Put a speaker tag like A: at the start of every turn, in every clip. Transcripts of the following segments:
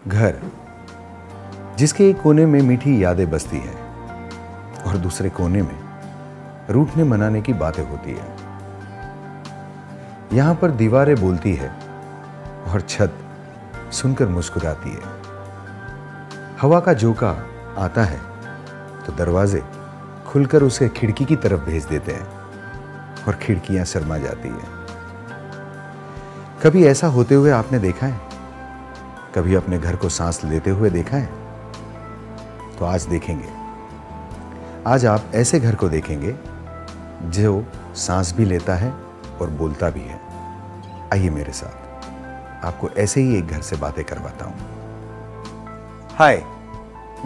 A: घर, जिसके एक कोने में मीठी यादें बसती हैं और दूसरे कोने में रूठने मनाने की बातें होती है। यहां पर दीवारें बोलती है और छत सुनकर मुस्कुराती है। हवा का झोंका आता है तो दरवाजे खुलकर उसे खिड़की की तरफ भेज देते हैं और खिड़कियां शर्मा जाती है। कभी ऐसा होते हुए आपने देखा है? कभी अपने घर को सांस लेते हुए देखा है? तो आज देखेंगे। आज आप ऐसे घर को देखेंगे जो सांस भी लेता है और बोलता भी है। आइए मेरे साथ, आपको ऐसे ही एक घर से बातें करवाता हूं। हाय,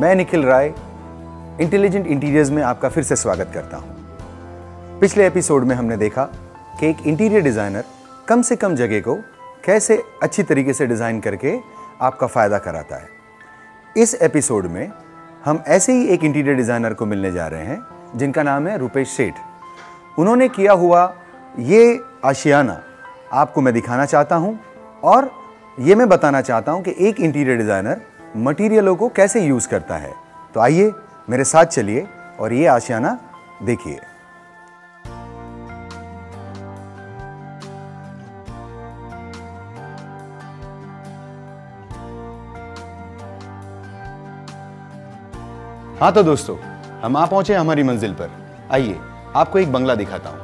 A: मैं निखिल राय इंटेलिजेंट इंटीरियर्स में आपका फिर से स्वागत करता हूं। पिछले एपिसोड में हमने देखा कि एक इंटीरियर डिजाइनर कम से कम जगह को कैसे अच्छी तरीके से डिजाइन करके आपका फायदा कराता है। इस एपिसोड में हम ऐसे ही एक इंटीरियर डिजाइनर को मिलने जा रहे हैं जिनका नाम है रुपेश सेठ। उन्होंने किया हुआ ये आशियाना आपको मैं दिखाना चाहता हूं और ये मैं बताना चाहता हूं कि एक इंटीरियर डिजाइनर मटेरियलों को कैसे यूज करता है। तो आइए मेरे साथ चलिए और ये आशियाना देखिए। हाँ तो दोस्तों, हम आ पहुंचे हमारी मंजिल पर। आइए आपको एक बंगला दिखाता हूं।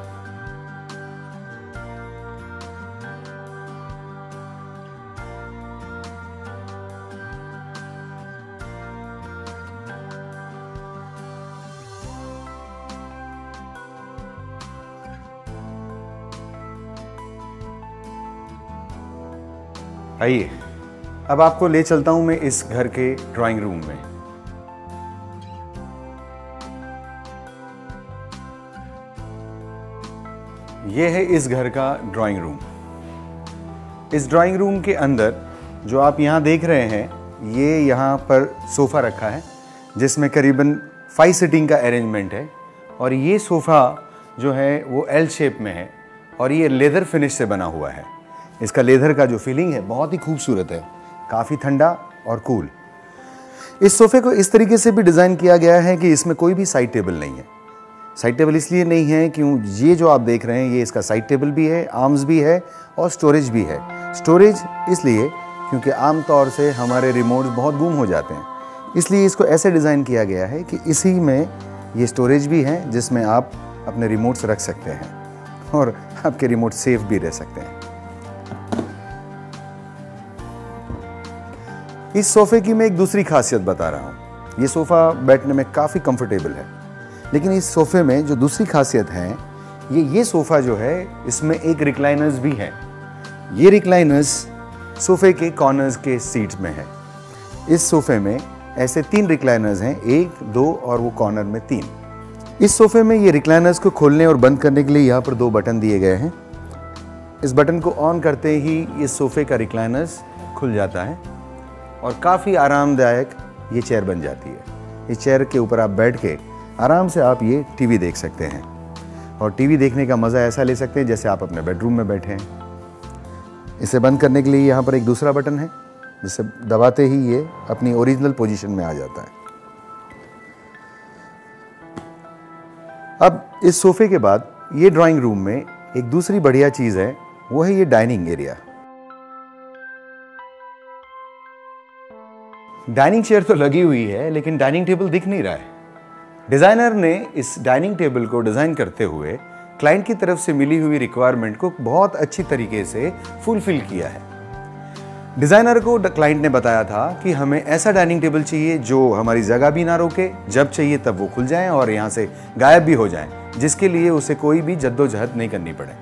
A: आइए अब आपको ले चलता हूं मैं इस घर के ड्राइंग रूम में। यह है इस घर का ड्राइंग रूम। इस ड्राइंग रूम के अंदर जो आप यहाँ देख रहे हैं, ये यहाँ पर सोफ़ा रखा है जिसमें करीबन 5 सीटिंग का अरेंजमेंट है। और ये सोफ़ा जो है वो एल शेप में है और ये लेदर फिनिश से बना हुआ है। इसका लेदर का जो फीलिंग है बहुत ही खूबसूरत है, काफ़ी ठंडा और कूल। इस सोफ़े को इस तरीके से भी डिज़ाइन किया गया है कि इसमें कोई भी साइड टेबल नहीं है। साइड टेबल इसलिए नहीं है क्यों, ये जो आप देख रहे हैं ये इसका साइड टेबल भी है, आर्म्स भी है और स्टोरेज भी है। स्टोरेज इसलिए क्योंकि आमतौर से हमारे रिमोट्स बहुत गुम हो जाते हैं, इसलिए इसको ऐसे डिज़ाइन किया गया है कि इसी में ये स्टोरेज भी है जिसमें आप अपने रिमोट्स रख सकते हैं और आपके रिमोट सेफ भी रह सकते हैं। इस सोफ़े की मैं एक दूसरी खासियत बता रहा हूँ। ये सोफ़ा बैठने में काफ़ी कंफर्टेबल है, लेकिन इस सोफ़े में जो दूसरी खासियत है, ये सोफ़ा जो है इसमें एक रिक्लाइनर्स भी है। ये रिक्लाइनर्स सोफ़े के कॉर्नर्स के सीट्स में है। इस सोफ़े में ऐसे 3 रिक्लाइनर्स हैं, 1, 2 और वो कॉर्नर में 3। इस सोफ़े में ये रिक्लाइनर्स को खोलने और बंद करने के लिए यहाँ पर 2 बटन दिए गए हैं। इस बटन को ऑन करते ही इस सोफ़े का रिक्लाइनर्स खुल जाता है और काफ़ी आरामदायक ये चेयर बन जाती है। इस चेयर के ऊपर आप बैठ के आराम से आप ये टीवी देख सकते हैं और टीवी देखने का मज़ा ऐसा ले सकते हैं जैसे आप अपने बेडरूम में बैठे हैं। इसे बंद करने के लिए यहाँ पर एक दूसरा बटन है जिसे दबाते ही ये अपनी ओरिजिनल पोजीशन में आ जाता है। अब इस सोफ़े के बाद ये ड्राइंग रूम में एक दूसरी बढ़िया चीज़ है, वो है ये डाइनिंग एरिया। डाइनिंग चेयर तो लगी हुई है लेकिन डाइनिंग टेबल दिख नहीं रहा है। डिज़ाइनर ने इस डाइनिंग टेबल को डिज़ाइन करते हुए क्लाइंट की तरफ से मिली हुई रिक्वायरमेंट को बहुत अच्छी तरीके से फुलफिल किया है। डिज़ाइनर को क्लाइंट ने बताया था कि हमें ऐसा डाइनिंग टेबल चाहिए जो हमारी जगह भी ना रोके, जब चाहिए तब वो खुल जाएं और यहाँ से गायब भी हो जाएं, जिसके लिए उसे कोई भी जद्दोजहद नहीं करनी पड़े।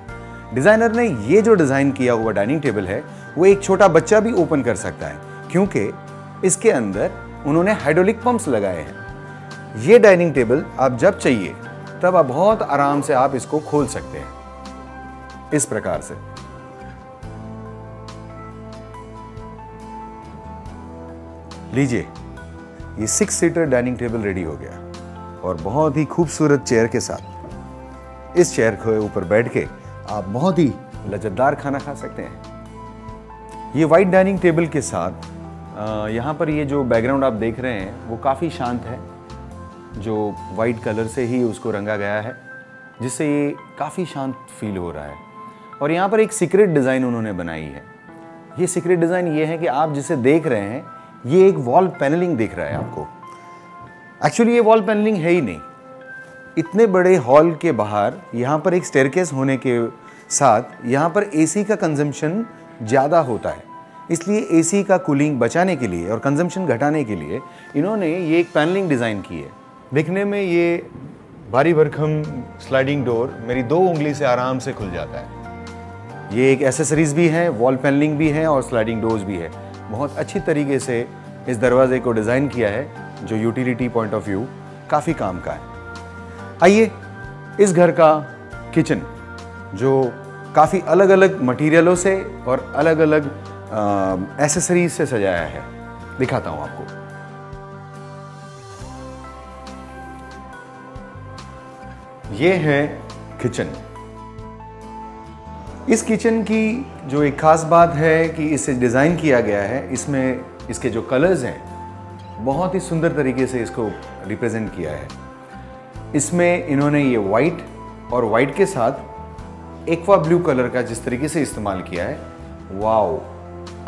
A: डिज़ाइनर ने ये जो डिज़ाइन किया हुआ डाइनिंग टेबल है वो एक छोटा बच्चा भी ओपन कर सकता है, क्योंकि इसके अंदर उन्होंने हाइड्रोलिक पंप्स लगाए हैं। ये डाइनिंग टेबल आप जब चाहिए तब आप बहुत आराम से आप इसको खोल सकते हैं इस प्रकार से। लीजिए, ये 6 सीटर डाइनिंग टेबल रेडी हो गया और बहुत ही खूबसूरत चेयर के साथ। इस चेयर के ऊपर बैठ के आप बहुत ही लज्जतदार खाना खा सकते हैं। ये वाइट डाइनिंग टेबल के साथ यहाँ पर ये जो बैकग्राउंड आप देख रहे हैं वो काफ़ी शांत है, जो वाइट कलर से ही उसको रंगा गया है, जिससे ये काफ़ी शांत फील हो रहा है। और यहाँ पर एक सीक्रेट डिज़ाइन उन्होंने बनाई है। ये सीक्रेट डिज़ाइन ये है कि आप जिसे देख रहे हैं ये एक वॉल पैनलिंग दिख रहा है आपको। एक्चुअली ये वॉल पैनलिंग है ही नहीं। इतने बड़े हॉल के बाहर यहाँ पर एक स्टेयरकेस होने के साथ यहाँ पर एसी का कंजम्पशन ज़्यादा होता है, इसलिए एसी का कूलिंग बचाने के लिए और कंजम्पशन घटाने के लिए इन्होंने ये एक पैनलिंग डिज़ाइन की है। देखने में ये भारी भरकम स्लाइडिंग डोर मेरी 2 उंगली से आराम से खुल जाता है। ये एक एसेसरीज भी है, वॉल पैनलिंग भी है और स्लाइडिंग डोर्स भी है। बहुत अच्छी तरीके से इस दरवाजे को डिज़ाइन किया है, जो यूटिलिटी पॉइंट ऑफ व्यू काफ़ी काम का है। आइए इस घर का किचन, जो काफ़ी अलग अलग मटेरियलों से और अलग अलग एसेसरीज से सजाया है, दिखाता हूं आपको। ये है किचन। इस किचन की जो एक खास बात है कि इसे डिज़ाइन किया गया है, इसमें इसके जो कलर्स हैं बहुत ही सुंदर तरीके से इसको रिप्रेजेंट किया है। इसमें इन्होंने ये वाइट और वाइट के साथ एक्वा ब्लू कलर का जिस तरीके से इस्तेमाल किया है, वाओ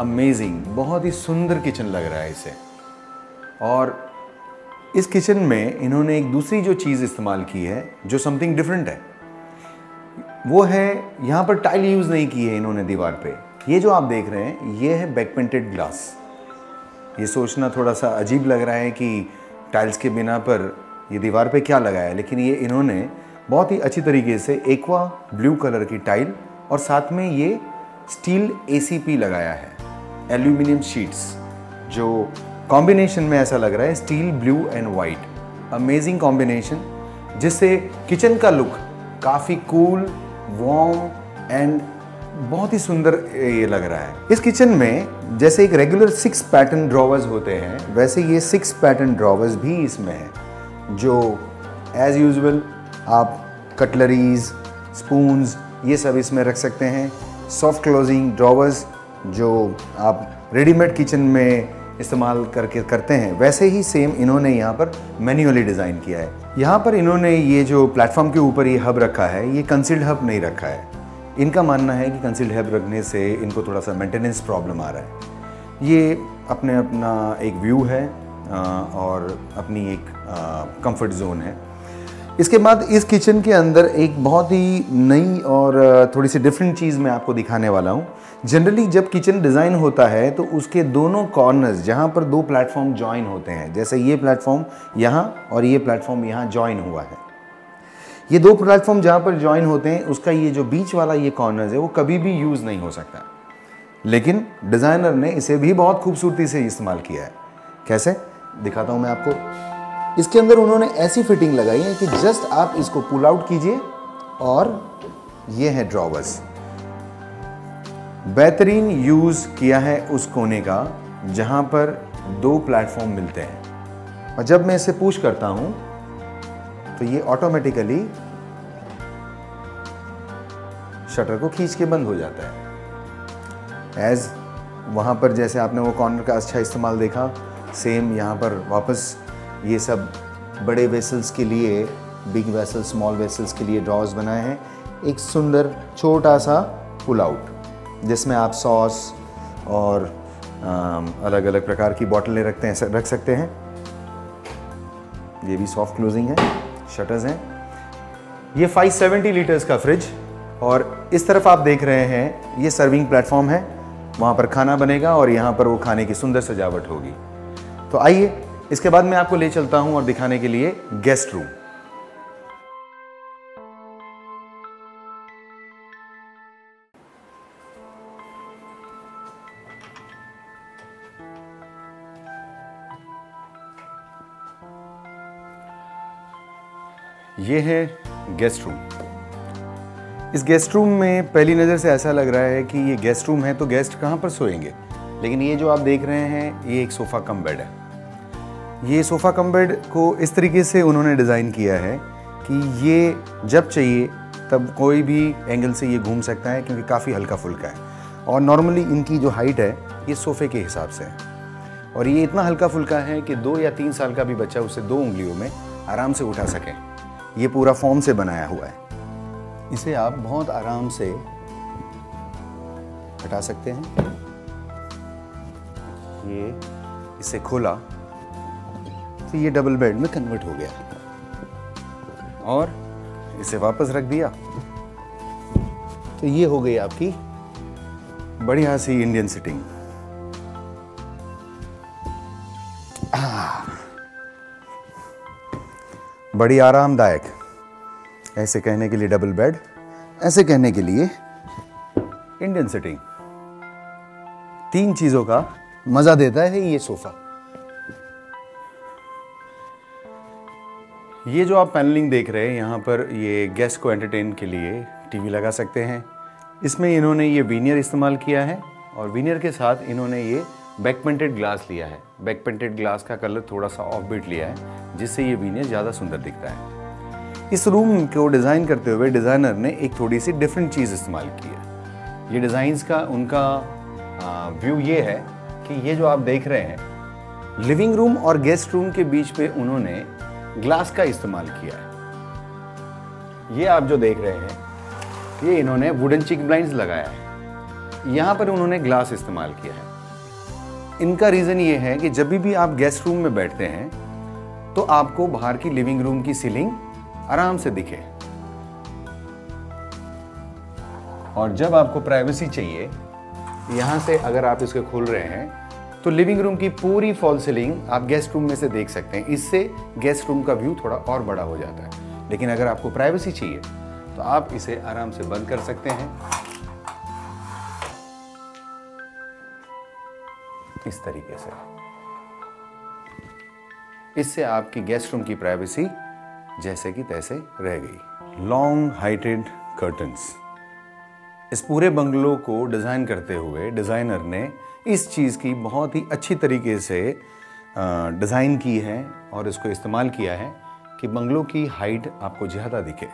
A: अमेजिंग, बहुत ही सुंदर किचन लग रहा है इसे। और इस किचन में इन्होंने एक दूसरी जो चीज़ इस्तेमाल की है जो समथिंग डिफरेंट है, वो है यहाँ पर टाइल यूज़ नहीं की है इन्होंने दीवार पे। ये जो आप देख रहे हैं ये है बैक पेंटेड ग्लास। ये सोचना थोड़ा सा अजीब लग रहा है कि टाइल्स के बिना पर ये दीवार पे क्या लगाया है, लेकिन ये इन्होंने बहुत ही अच्छी तरीके से एक्वा ब्लू कलर की टाइल और साथ में ये स्टील ACP लगाया है, एल्यूमिनियम शीट्स, जो कॉम्बिनेशन में ऐसा लग रहा है steel blue and white, amazing combination, जिससे किचन का लुक काफ़ी कूल, वार्म एंड बहुत ही सुंदर ये लग रहा है। इस किचन में जैसे एक रेगुलर 6 पैटर्न ड्रॉवर्स होते हैं, वैसे ये 6 पैटर्न ड्रॉवर्स भी इसमें है, जो एज यूजुअल आप कटलरीज, स्पून्स ये सब इसमें रख सकते हैं। सॉफ्ट क्लोजिंग ड्रॉवर्स जो आप रेडीमेड किचन में इस्तेमाल करते हैं, वैसे ही सेम इन्होंने यहाँ पर मैन्युअली डिज़ाइन किया है। यहाँ पर इन्होंने ये जो प्लेटफॉर्म के ऊपर ये हब रखा है, ये कंसील्ड हब नहीं रखा है। इनका मानना है कि कंसील्ड हब रखने से इनको थोड़ा सा मेंटेनेंस प्रॉब्लम आ रहा है। ये अपना एक व्यू है और अपनी एक कंफर्ट जोन है। इसके बाद इस किचन के अंदर एक बहुत ही नई और थोड़ी सी डिफरेंट चीज़ मैं आपको दिखाने वाला हूँ। जनरली जब किचन डिज़ाइन होता है तो उसके दोनों कॉर्नर्स जहाँ पर 2 प्लेटफॉर्म जॉइन होते हैं, जैसे ये प्लेटफॉर्म यहाँ और ये प्लेटफॉर्म यहाँ जॉइन हुआ है, ये 2 प्लेटफॉर्म जहाँ पर जॉइन होते हैं उसका ये जो बीच वाला ये कॉर्नर्स है वो कभी भी यूज़ नहीं हो सकता, लेकिन डिज़ाइनर ने इसे भी बहुत खूबसूरती से इस्तेमाल किया है। कैसे दिखाता हूँ मैं आपको। इसके अंदर उन्होंने ऐसी फिटिंग लगाई है कि जस्ट आप इसको पुल आउट कीजिए और ये है ड्रॉवर्स। बेहतरीन यूज़ किया है उस कोने का जहाँ पर 2 प्लेटफॉर्म मिलते हैं, और जब मैं इसे पुश करता हूँ तो ये ऑटोमेटिकली शटर को खींच के बंद हो जाता है। एज वहाँ पर जैसे आपने वो कॉर्नर का अच्छा इस्तेमाल देखा, सेम यहाँ पर वापस ये सब बड़े वेसल्स के लिए, बिग वेसल, स्मॉल वेसल्स के लिए ड्रॉर्स बनाए हैं। एक सुंदर छोटा सा पुल आउट जिसमें आप सॉस और अलग अलग प्रकार की बोतलें रख सकते हैं। ये भी सॉफ्ट क्लोजिंग है, शटर्स हैं। ये 570 लीटर्स का फ्रिज, और इस तरफ आप देख रहे हैं ये सर्विंग प्लेटफॉर्म है, वहाँ पर खाना बनेगा और यहाँ पर वो खाने की सुंदर सजावट होगी। तो आइए इसके बाद मैं आपको ले चलता हूँ और दिखाने के लिए गेस्ट रूम। ये है गेस्ट रूम। इस गेस्ट रूम में पहली नज़र से ऐसा लग रहा है कि ये गेस्ट रूम है तो गेस्ट कहाँ पर सोएंगे, लेकिन ये जो आप देख रहे हैं ये एक सोफ़ा कम बेड है। ये सोफ़ा कम बेड को इस तरीके से उन्होंने डिज़ाइन किया है कि ये जब चाहिए तब कोई भी एंगल से ये घूम सकता है क्योंकि काफ़ी हल्का फुल्का है। और नॉर्मली इनकी जो हाइट है ये सोफ़े के हिसाब से है और ये इतना हल्का फुल्का है कि 2 या 3 साल का भी बच्चा उसे 2 उंगलियों में आराम से उठा सके। ये पूरा फोम से बनाया हुआ है। इसे आप बहुत आराम से हटा सकते हैं। ये इसे खोला तो ये डबल बेड में कन्वर्ट हो गया और इसे वापस रख दिया तो ये हो गई आपकी बढ़िया सी इंडियन सिटिंग। बड़ी आरामदायक। ऐसे कहने के लिए डबल बेड, ऐसे कहने के लिए इंडियन सिटिंग। 3 चीजों का मजा देता है ये सोफा। ये जो आप पैनलिंग देख रहे हैं यहाँ पर, ये गेस्ट को एंटरटेन के लिए टीवी लगा सकते हैं। इसमें इन्होंने ये वीनियर इस्तेमाल किया है और वीनियर के साथ इन्होंने ये बैक पेंटेड ग्लास लिया है। बैक पेंटेड ग्लास का कलर थोड़ा सा ऑफ बीट लिया है जिससे ये वीनियर ज़्यादा सुंदर दिखता है। इस रूम को डिज़ाइन करते हुए डिज़ाइनर ने एक थोड़ी सी डिफरेंट चीज़ इस्तेमाल की है। ये डिज़ाइंस का उनका व्यू ये है कि ये जो आप देख रहे हैं लिविंग रूम और गेस्ट रूम के बीच पे उन्होंने ग्लास का इस्तेमाल किया है। ये आप जो देख रहे हैं ये इन्होंने वुडन चिक ब्लाइंड्स लगाया है। यहाँ पर उन्होंने ग्लास इस्तेमाल किया है। इनका रीज़न ये है कि जब भी आप गेस्ट रूम में बैठते हैं तो आपको बाहर की लिविंग रूम की सीलिंग आराम से दिखे और जब आपको प्राइवेसी चाहिए, यहां से अगर आप इसको खोल रहे हैं तो लिविंग रूम की पूरी फॉल सीलिंग आप गेस्ट रूम में से देख सकते हैं। इससे गेस्ट रूम का व्यू थोड़ा और बड़ा हो जाता है। लेकिन अगर आपको प्राइवेसी चाहिए तो आप इसे आराम से बंद कर सकते हैं इस तरीके से। इससे आपकी गेस्ट रूम की प्राइवेसी जैसे कि तैसे रह गई। Long heighted curtains. इस पूरे बंगलो को डिज़ाइन करते हुए डिज़ाइनर ने इस चीज़ की बहुत ही अच्छी तरीके से डिज़ाइन की है और इसको इस्तेमाल किया है कि बंगलो की हाइट आपको ज़्यादा दिखे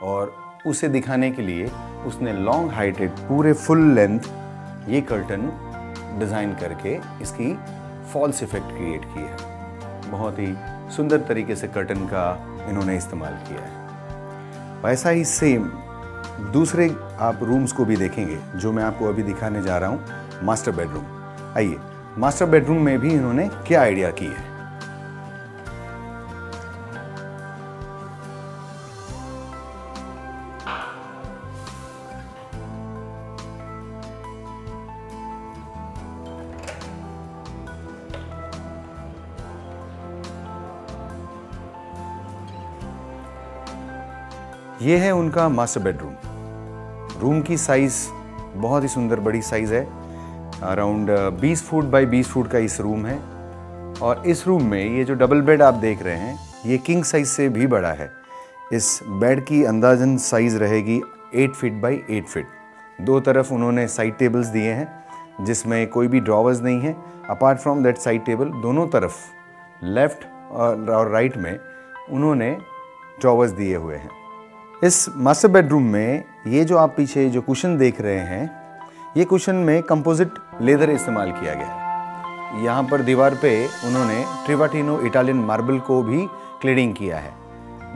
A: और उसे दिखाने के लिए उसने लॉन्ग हाइटेड पूरे फुल लेंथ ये कर्टन डिज़ाइन करके इसकी फॉल्स इफेक्ट क्रिएट की है। बहुत ही सुंदर तरीके से कर्टन का इन्होंने इस्तेमाल किया है। वैसा ही सेम दूसरे आप रूम्स को भी देखेंगे जो मैं आपको अभी दिखाने जा रहा हूँ। Master bedroom. आइए, मास्टर बेडरूम में भी इन्होंने क्या आइडिया की है। ये है उनका मास्टर बेडरूम। रूम की साइज़ बहुत ही सुंदर बड़ी साइज़ है। अराउंड 20 फुट बाय 20 फुट का इस रूम है और इस रूम में ये जो डबल बेड आप देख रहे हैं ये किंग साइज़ से भी बड़ा है। इस बेड की अंदाजन साइज़ रहेगी 8 फीट बाय 8 फीट। 2 तरफ उन्होंने साइड टेबल्स दिए हैं जिसमें कोई भी ड्रॉवर्स नहीं है। Apart from that side table दोनों तरफ लेफ्ट और राइट में उन्होंने ड्रॉवर्स दिए हुए हैं। इस मास्टर बेडरूम में ये जो आप पीछे जो कुशन देख रहे हैं ये कुशन में कंपोजिट लेदर इस्तेमाल किया गया है। यहाँ पर दीवार पे उन्होंने ट्रिवाटिनो इटालियन मार्बल को भी क्लेडिंग किया है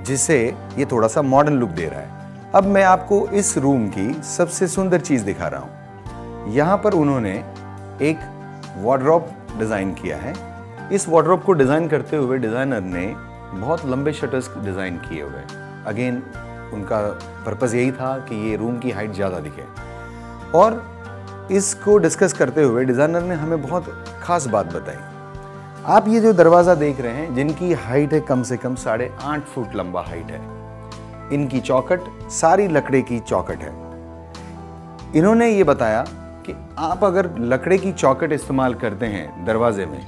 A: जिससे ये थोड़ा सा मॉडर्न लुक दे रहा है। अब मैं आपको इस रूम की सबसे सुंदर चीज़ दिखा रहा हूँ। यहाँ पर उन्होंने एक वार्डरोब डिज़ाइन किया है। इस वार्डरोब को डिज़ाइन करते हुए डिज़ाइनर ने बहुत लंबे शटर्स डिज़ाइन किए हुए हैं। अगेन उनका पर्पज़ यही था कि ये रूम की हाइट ज़्यादा दिखे और इसको डिस्कस करते हुए डिज़ाइनर ने हमें बहुत ख़ास बात बताई। आप ये जो दरवाज़ा देख रहे हैं जिनकी हाइट है कम से कम 8.5 फुट लंबा हाइट है। इनकी चौखट सारी लकड़े की चौखट है। इन्होंने ये बताया कि आप अगर लकड़े की चौखट इस्तेमाल करते हैं दरवाजे में,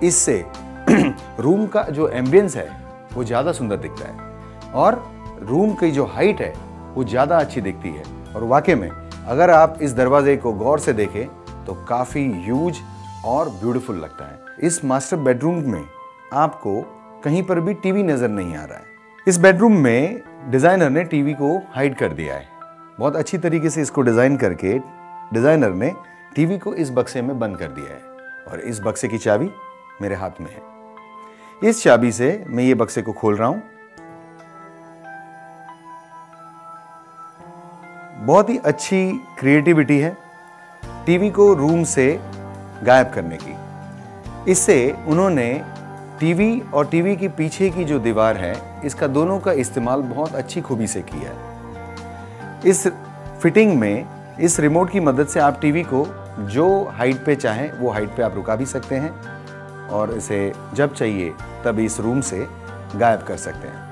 A: इससे रूम का जो एम्बियंस है वो ज़्यादा सुंदर दिखता है और रूम की जो हाइट है वो ज़्यादा अच्छी दिखती है। और वाकई में अगर आप इस दरवाजे को गौर से देखें तो काफ़ी ह्यूज और ब्यूटीफुल लगता है। इस मास्टर बेडरूम में आपको कहीं पर भी टीवी नज़र नहीं आ रहा है। इस बेडरूम में डिज़ाइनर ने टीवी को हाइड कर दिया है। बहुत अच्छी तरीके से इसको डिज़ाइन करके डिज़ाइनर ने टीवी को इस बक्से में बंद कर दिया है और इस बक्से की चाबी मेरे हाथ में है। इस चाबी से मैं ये बक्से को खोल रहा हूं। बहुत ही अच्छी क्रिएटिविटी है टीवी को रूम से गायब करने की। इससे उन्होंने टीवी और टीवी के पीछे की जो दीवार है, इसका दोनों का इस्तेमाल बहुत अच्छी खूबी से किया है। इस फिटिंग में इस रिमोट की मदद से आप टीवी को जो हाइट पे चाहें वो हाइट पे आप रुका भी सकते हैं और इसे जब चाहिए तब इस रूम से गायब कर सकते हैं।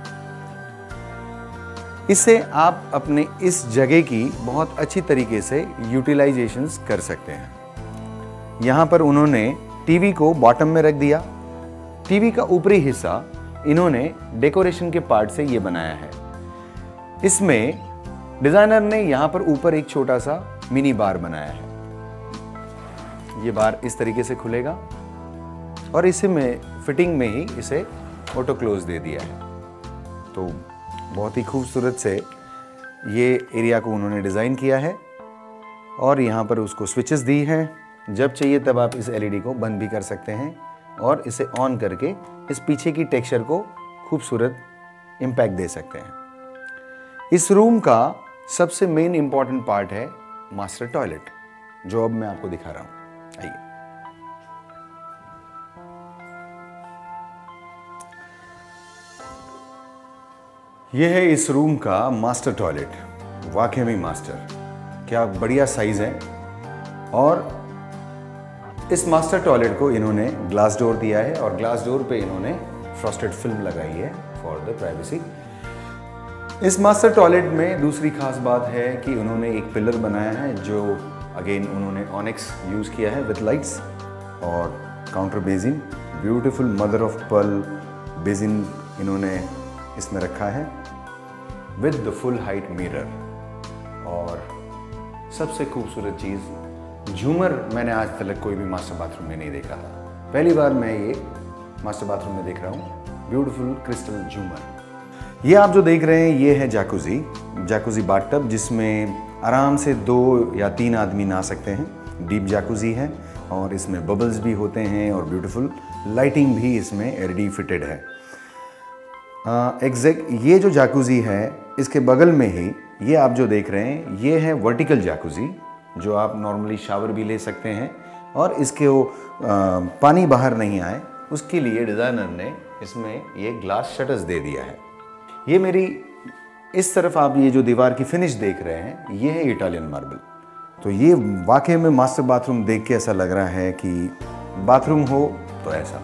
A: इससे आप अपने इस जगह की बहुत अच्छी तरीके से यूटिलाइजेशंस कर सकते हैं। यहाँ पर उन्होंने टीवी को बॉटम में रख दिया। टीवी का ऊपरी हिस्सा इन्होंने डेकोरेशन के पार्ट से ये बनाया है। इसमें डिजाइनर ने यहाँ पर ऊपर एक छोटा सा मिनी बार बनाया है। ये बार इस तरीके से खुलेगा और इसी में फिटिंग में ही इसे ऑटो क्लोज दे दिया है। तो बहुत ही खूबसूरत से ये एरिया को उन्होंने डिज़ाइन किया है और यहाँ पर उसको स्विचेस दी हैं। जब चाहिए तब आप इस एलईडी को बंद भी कर सकते हैं और इसे ऑन करके इस पीछे की टेक्सचर को खूबसूरत इम्पैक्ट दे सकते हैं। इस रूम का सबसे मेन इंपॉर्टेंट पार्ट है मास्टर टॉयलेट, जो अब मैं आपको दिखा रहा हूं। आइए। यह है इस रूम का मास्टर टॉयलेट। वाकई में मास्टर, क्या बढ़िया साइज है। और इस मास्टर टॉयलेट को इन्होंने ग्लास डोर दिया है और ग्लास डोर पे इन्होंने फ्रॉस्टेड फिल्म लगाई है फॉर द प्राइवेसी। इस मास्टर टॉयलेट में दूसरी खास बात है कि उन्होंने एक पिलर बनाया है जो अगेन उन्होंने ऑनिक्स यूज़ किया है विद लाइट्स और counter basin. Beautiful mother of pearl basin इन्होंने इसमें रखा है with the full height mirror. और सबसे खूबसूरत चीज़, झूमर मैंने आज तक कोई भी मास्टर बाथरूम में नहीं देखा था। पहली बार मैं ये मास्टर बाथरूम में देख रहा हूँ। ब्यूटीफुल क्रिस्टल झूमर। ये आप जो देख रहे हैं ये है जैकुजी बाथटब, जिसमें आराम से 2 या 3 आदमी नहा सकते हैं। डीप जैकुजी है और इसमें बबल्स भी होते हैं और ब्यूटीफुल लाइटिंग भी इसमें एलईडी फिटेड है। एग्जैक्ट ये जो जैकुजी है इसके बगल में ही ये आप जो देख रहे हैं ये है वर्टिकल जैकुजी, जो आप नॉर्मली शावर भी ले सकते हैं और इसके वो पानी बाहर नहीं आए उसके लिए डिज़ाइनर ने इसमें ये ग्लास शटर्स दे दिया है। ये मेरी इस तरफ आप ये जो दीवार की फिनिश देख रहे हैं ये है इटालियन मार्बल। तो ये वाकई में मास्टर बाथरूम देख के ऐसा लग रहा है कि बाथरूम हो तो ऐसा।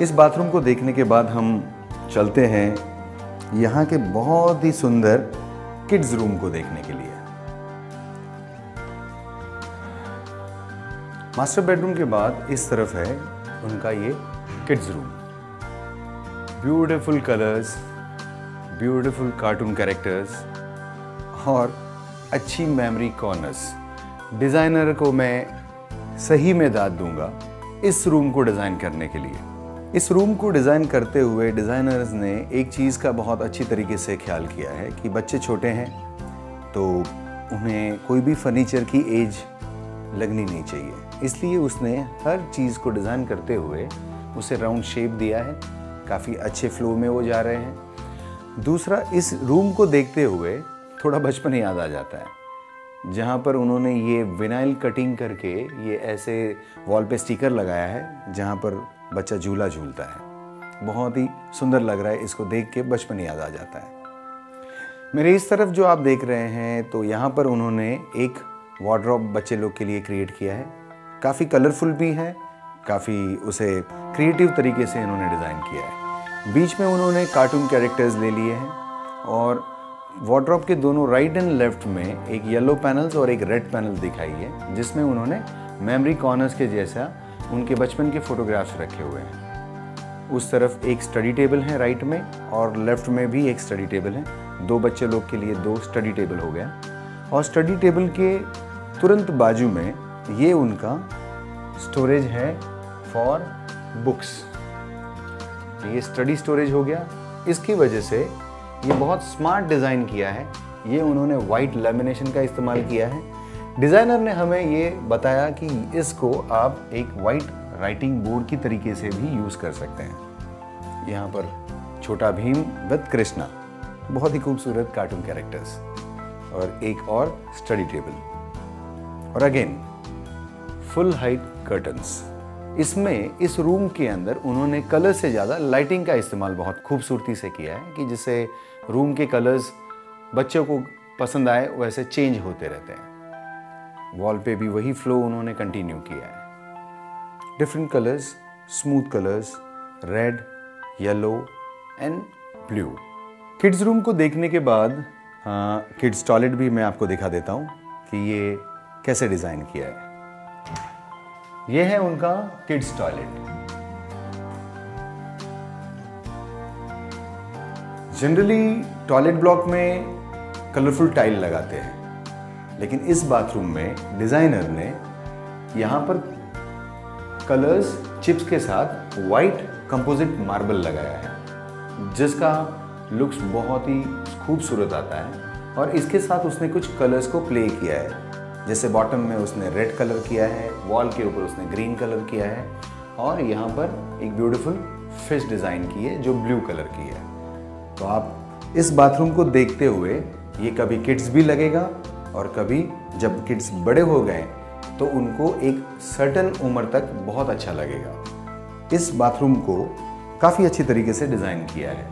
A: इस बाथरूम को देखने के बाद हम चलते हैं यहाँ के बहुत ही सुंदर किड्स रूम को देखने के लिए। मास्टर बेडरूम के बाद इस तरफ है उनका ये kids room. Beautiful colours, beautiful cartoon characters और अच्छी मेमोरी कॉर्नर्स। डिज़ाइनर को मैं सही में दाद दूंगा इस रूम को डिज़ाइन करने के लिए। इस रूम को डिज़ाइन करते हुए डिज़ाइनर्स ने एक चीज़ का बहुत अच्छी तरीके से ख्याल किया है कि बच्चे छोटे हैं तो उन्हें कोई भी फर्नीचर की एज लगनी नहीं चाहिए, इसलिए उसने हर चीज़ को डिज़ाइन करते हुए उसे राउंड शेप दिया है। काफ़ी अच्छे फ्लो में वो जा रहे हैं। दूसरा, इस रूम को देखते हुए थोड़ा बचपन याद आ जाता है, जहाँ पर उन्होंने ये विनाइल कटिंग करके ये ऐसे वॉल पे स्टिकर लगाया है जहाँ पर बच्चा झूला झूलता है। बहुत ही सुंदर लग रहा है, इसको देख के बचपन याद आ जाता है। मेरे इस तरफ जो आप देख रहे हैं तो यहाँ पर उन्होंने एक वार्डरोब बच्चे लोग के लिए क्रिएट किया है। काफ़ी कलरफुल भी है, काफ़ी उसे क्रिएटिव तरीके से इन्होंने डिज़ाइन किया है। बीच में उन्होंने कार्टून कैरेक्टर्स ले लिए हैं और वार्डरोब के दोनों राइट एंड लेफ्ट में एक येलो पैनल्स और एक रेड पैनल दिखाई है, जिसमें उन्होंने मेमोरी कॉर्नर्स के जैसा उनके बचपन के फोटोग्राफ्स रखे हुए हैं। उस तरफ एक स्टडी टेबल है राइट में और लेफ्ट में भी एक स्टडी टेबल है। 2 बच्चे लोग के लिए 2 स्टडी टेबल हो गया। और स्टडी टेबल के तुरंत बाजू में ये उनका स्टोरेज है फॉर बुक्स। ये स्टडी स्टोरेज हो गया। इसकी वजह से ये बहुत स्मार्ट डिज़ाइन किया है। ये उन्होंने वाइट लैमिनेशन का इस्तेमाल किया है। डिज़ाइनर ने हमें ये बताया कि इसको आप एक वाइट राइटिंग बोर्ड की तरीके से भी यूज़ कर सकते हैं। यहाँ पर छोटा भीम विद कृष्णा, बहुत ही खूबसूरत कार्टून कैरेक्टर्स, और एक और स्टडी टेबल, और अगेन फुल हाइट कर्टन्स। इसमें इस रूम के अंदर उन्होंने कलर से ज़्यादा लाइटिंग का इस्तेमाल बहुत खूबसूरती से किया है कि जिससे रूम के कलर्स बच्चों को पसंद आए वैसे चेंज होते रहते हैं। वॉल पे भी वही फ्लो उन्होंने कंटिन्यू किया है। Different colours, smooth colours, red, yellow and blue. Kids room को देखने के बाद किड्स टॉयलेट भी मैं आपको दिखा देता हूँ कि ये कैसे डिज़ाइन किया है। ये है उनका kids toilet. Generally toilet block में कलरफुल टाइल लगाते हैं, लेकिन इस बाथरूम में डिजाइनर ने यहां पर कलर्स चिप्स के साथ वाइट कंपोजिट मार्बल लगाया है, जिसका लुक्स बहुत ही खूबसूरत आता है। और इसके साथ उसने कुछ कलर्स को प्ले किया है, जैसे बॉटम में उसने रेड कलर किया है, वॉल के ऊपर उसने ग्रीन कलर किया है, और यहाँ पर एक ब्यूटीफुल फिश डिज़ाइन की है जो ब्लू कलर की है। तो आप इस बाथरूम को देखते हुए ये कभी किड्स भी लगेगा, और कभी जब किड्स बड़े हो गए तो उनको एक सर्टेन उम्र तक बहुत अच्छा लगेगा। इस बाथरूम को काफ़ी अच्छी तरीके से डिज़ाइन किया है।